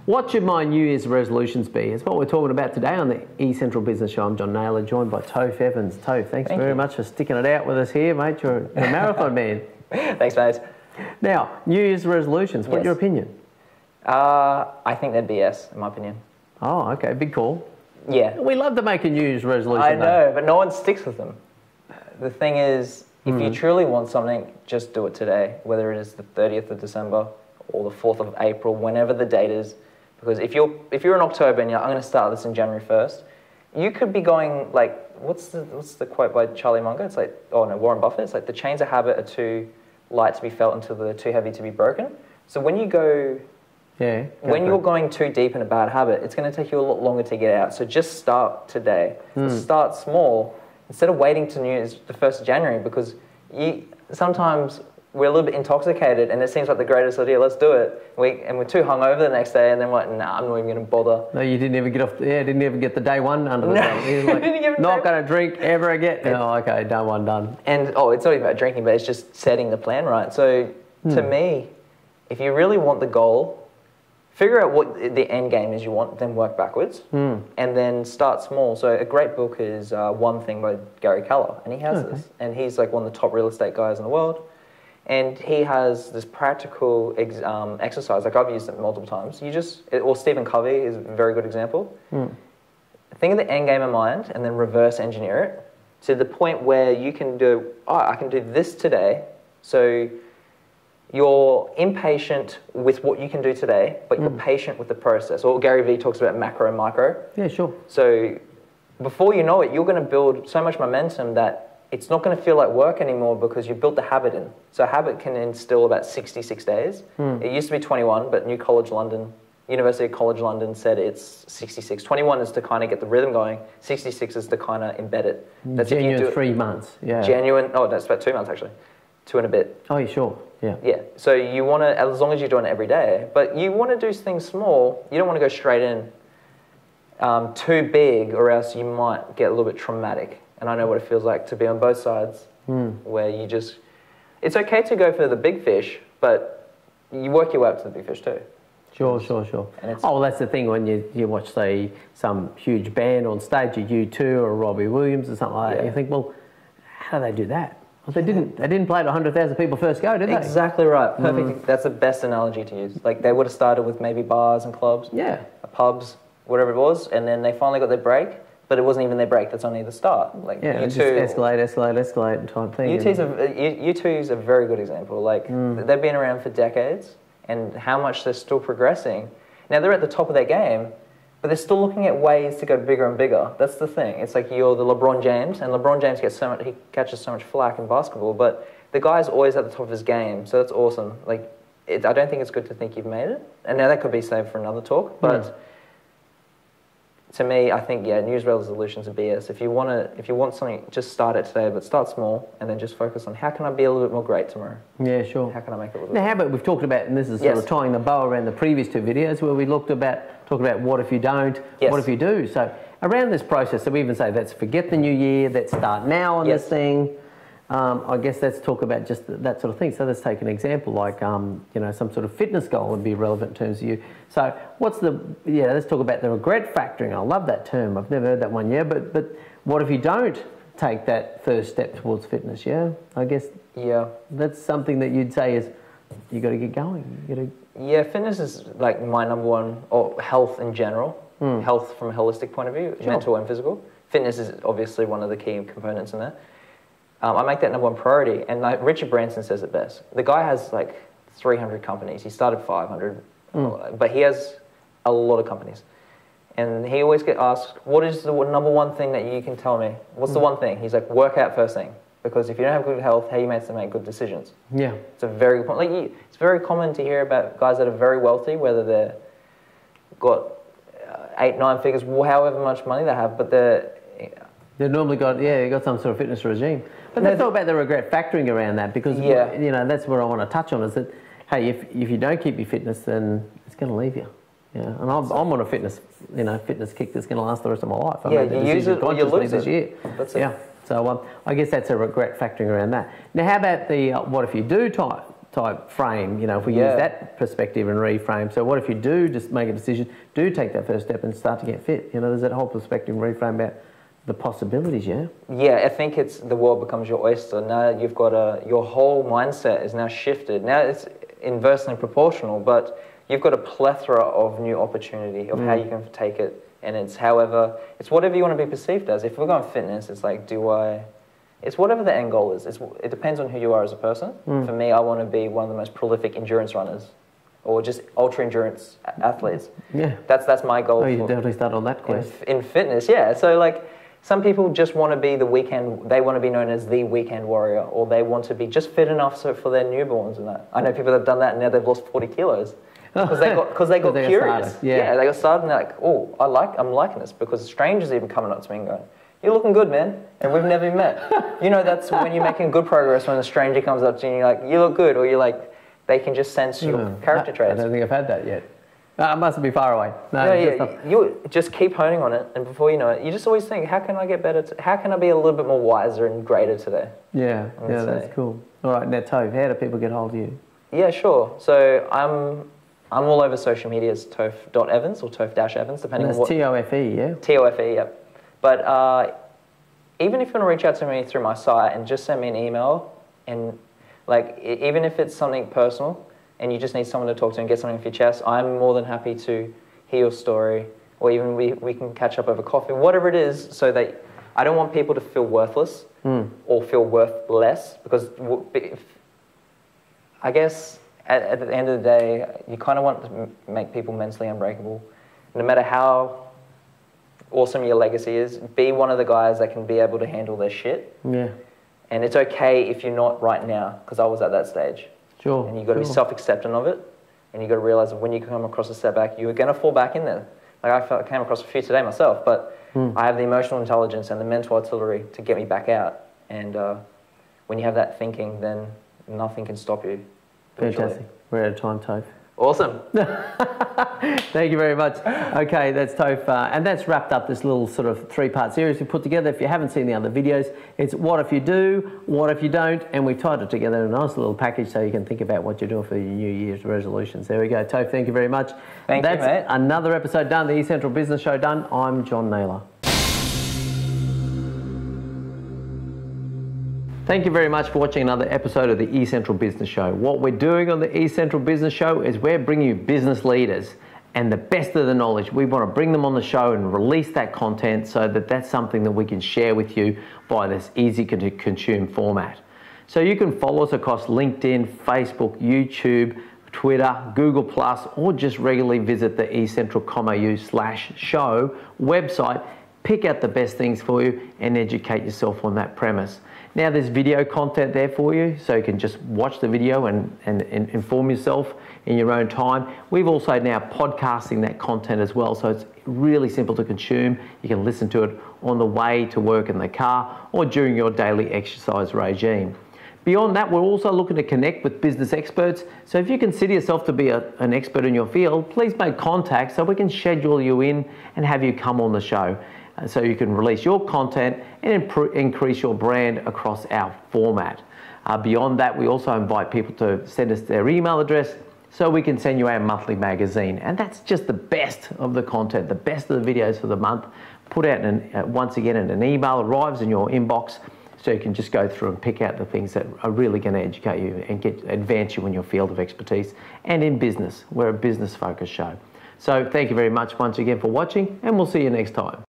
What should my New Year's resolutions be? It's what we're talking about today on the eCentral Business Show. I'm John Naylor, joined by Toph Evans. Toph, thanks very much for sticking it out with us here, mate. You're a marathon man. Thanks, mate. Now, New Year's resolutions, what's your opinion? I think they're BS, in my opinion. Oh, okay, big call. Yeah. We love to make a New Year's resolution. I know, but no one sticks with them. The thing is, if you truly want something, just do it today, whether it is the 30th of December or the 4th of April, whenever the date is. Because if you're in October and you're, I'm going to start this in January 1st, you could be going like, what's the quote by Charlie Munger? It's like, oh no, Warren Buffett. It's like the chains of habit are too light to be felt until they're too heavy to be broken. So when you go, when you're going too deep in a bad habit, it's going to take you a lot longer to get out. So just start today. So start small instead of waiting to New Year's the 1st of January, because sometimes we're a little bit intoxicated and it seems like the greatest idea, let's do it. And we're too hungover the next day and then we're like, nah, I'm not even going to bother. No, you didn't even didn't even get the day one under the belt. You're like, not going to drink ever again. Oh, okay, day one done. And, it's not even about drinking, but it's just setting the plan right. So, to me, if you really want the goal, figure out what the end game is you want, then work backwards, and then start small. So a great book is One Thing by Gary Keller, and he has this. And he's like one of the top real estate guys in the world. And he has this practical exercise, like I've used it multiple times. Or Stephen Covey is a very good example. Think of the end game in mind and then reverse engineer it to the point where you can do, I can do this today. So you're impatient with what you can do today, but you're patient with the process. Or Gary Vee talks about macro and micro. Yeah, sure. So before you know it, you're going to build so much momentum that it's not going to feel like work anymore because you've built the habit in. So a habit can instill about 66 days. It used to be 21, but University College London said it's 66. 21 is to kind of get the rhythm going. 66 is to kind of embed it. That's genuine 3 months. Yeah. Genuine. Oh, that's about 2 months actually. 2 and a bit. Oh, you sure? Yeah. Yeah. So you want to, as long as you're doing it every day, but you want to do things small. You don't want to go straight in too big, or else you might get a little bit traumatic. And I know what it feels like to be on both sides, where you just, it's okay to go for the big fish, but you work your way up to the big fish too. Sure. Well, that's the thing when you watch, say, some huge band on stage, a U2 or a Robbie Williams or something like that, you think, well, how do they do that? Well, they didn't play to 100,000 people first go, did they? Exactly right. Perfect. That's the best analogy to use. Like they would have started with maybe bars and clubs, pubs, whatever it was, and then they finally got their break. But it wasn't even their break. That's only the start. Like U2, just escalate type thing. U2's a very good example. Like they've been around for decades, and how much they're still progressing. Now they're at the top of their game, but they're still looking at ways to go bigger and bigger. That's the thing. It's like you're the LeBron James, and LeBron James he catches so much flack in basketball, but the guy's always at the top of his game. So that's awesome. Like I don't think it's good to think you've made it. And now that could be saved for another talk, but. To me, I think, New Year's resolutions are BS. If you want something, just start it today, but start small, and then just focus on how can I be a little bit more great tomorrow? Yeah, sure. How can I make it a little bit? Now, how about we've talked about, and this is sort of tying the bow around the previous 2 videos, where we talked about what if you don't, what if you do. So around this process, so we even say let's forget the new year, let's start now on this thing. I guess let's talk about just that sort of thing. So let's take an example like, some sort of fitness goal would be relevant in terms of you. So let's talk about the regret factoring. I love that term. I've never heard that one yet, but what if you don't take that first step towards fitness, I guess that's something that you'd say is you got to get going. Fitness is like my number one, or health in general, health from a holistic point of view, mental and physical. Fitness is obviously one of the key components in that. I make that number one priority, and like Richard Branson says it best. The guy has like 300 companies. He started 500, but he has a lot of companies. And he always gets asked, what is the number one thing that you can tell me? What's the one thing? He's like, work out first thing. Because if you don't have good health, how are you meant to make good decisions? Yeah. It's a very good point. It's very common to hear about guys that are very wealthy, whether they've got 8, 9 figures, however much money they have, but they've normally got some sort of fitness regime. But let's talk about the regret factoring around that, because that's where I want to touch on, is that, hey, if you don't keep your fitness, then it's going to leave you. And I'm on a fitness kick that's going to last the rest of my life. I made the you use it or you lose this year. That's it. So I guess that's a regret factoring around that. Now, how about the what if you do type type frame, you know, if we use that perspective and reframe. So what if you do just make a decision, do take that first step and start to get fit? You know, there's that whole perspective and reframe about the possibilities, yeah? Yeah, I think it's the world becomes your oyster. Now you've got your whole mindset is now shifted. Now it's inversely proportional, but you've got a plethora of new opportunity of how you can take it. And it's whatever you want to be perceived as. If we're going fitness, it's like, it's whatever the end goal is. It depends on who you are as a person. For me, I want to be one of the most prolific endurance runners or just ultra endurance athletes. Yeah. That's my goal. Oh, you definitely start on that quest. In fitness, yeah. So like, some people just want to be they want to be known as the weekend warrior, or they want to be just fit enough for their newborns and that. I know people that have done that and now they've lost 40 kilos. Because they got curious. Yeah, they got started and they're like, oh, I'm liking this, because strangers even coming up to me and going, you're looking good, man, and we've never met. You know, that's when you're making good progress, when a stranger comes up to you and you're like, you look good, or you're like, they can just sense your character traits. I don't think I've had that yet. I mustn't be far away. No, you just keep honing on it, and before you know it, you just always think, how can I get better? How can I be a little bit more wiser and greater today? Yeah, that's cool. All right, now Toph, how do people get hold of you? Yeah, sure. So I'm all over social media as Toph.Evans or Toph-Evans, depending on what. T-O-F-E, yeah? T-O-F-E, yep. But even if you want to reach out to me through my site and just send me an email, and like even if it's something personal and you just need someone to talk to and get something off your chest, I'm more than happy to hear your story, or even we can catch up over coffee, whatever it is, so that I don't want people to feel worthless or feel worth less, because I guess at the end of the day, you kind of want to make people mentally unbreakable. No matter how awesome your legacy is, be one of the guys that can be able to handle their shit. Yeah. And it's okay if you're not right now, because I was at that stage. Sure. And you've got to be self-accepting of it, and you've got to realize that when you come across a setback, you're going to fall back in there. Like I came across a few today myself, but I have the emotional intelligence and the mental artillery to get me back out. And when you have that thinking, then nothing can stop you. Fantastic. We're out of time, Toph. Awesome. Thank you very much. Okay, that's Toph. And that's wrapped up this little sort of three-part series we put together. If you haven't seen the other videos, it's what if you do, what if you don't, and we've tied it together in a nice little package so you can think about what you're doing for your New Year's resolutions. There we go. Toph, thank you very much. Thank you, mate. That's another episode done, the eCentral Business Show done. I'm John Naylor. Thank you very much for watching another episode of the eCentral Business Show. What we're doing on the eCentral Business Show is we're bringing you business leaders and the best of the knowledge. We want to bring them on the show and release that content so that that's something that we can share with you by this easy to consume format. So you can follow us across LinkedIn, Facebook, YouTube, Twitter, Google+, or just regularly visit the eCentral.com.au/show website. Pick out the best things for you and educate yourself on that premise. Now there's video content there for you, so you can just watch the video and inform yourself in your own time. We've also now podcasting that content as well, so it's really simple to consume. You can listen to it on the way to work in the car or during your daily exercise regime. Beyond that, we're also looking to connect with business experts. So if you consider yourself to be an expert in your field, please make contact so we can schedule you in and have you come on the show, so you can release your content and increase your brand across our format. Beyond that, we also invite people to send us their email address so we can send you our monthly magazine. And that's just the best of the content, the best of the videos for the month, put out once again in an email, arrives in your inbox, so you can just go through and pick out the things that are really going to educate you and advance you in your field of expertise and in business. We're a business-focused show. So thank you very much once again for watching, and we'll see you next time.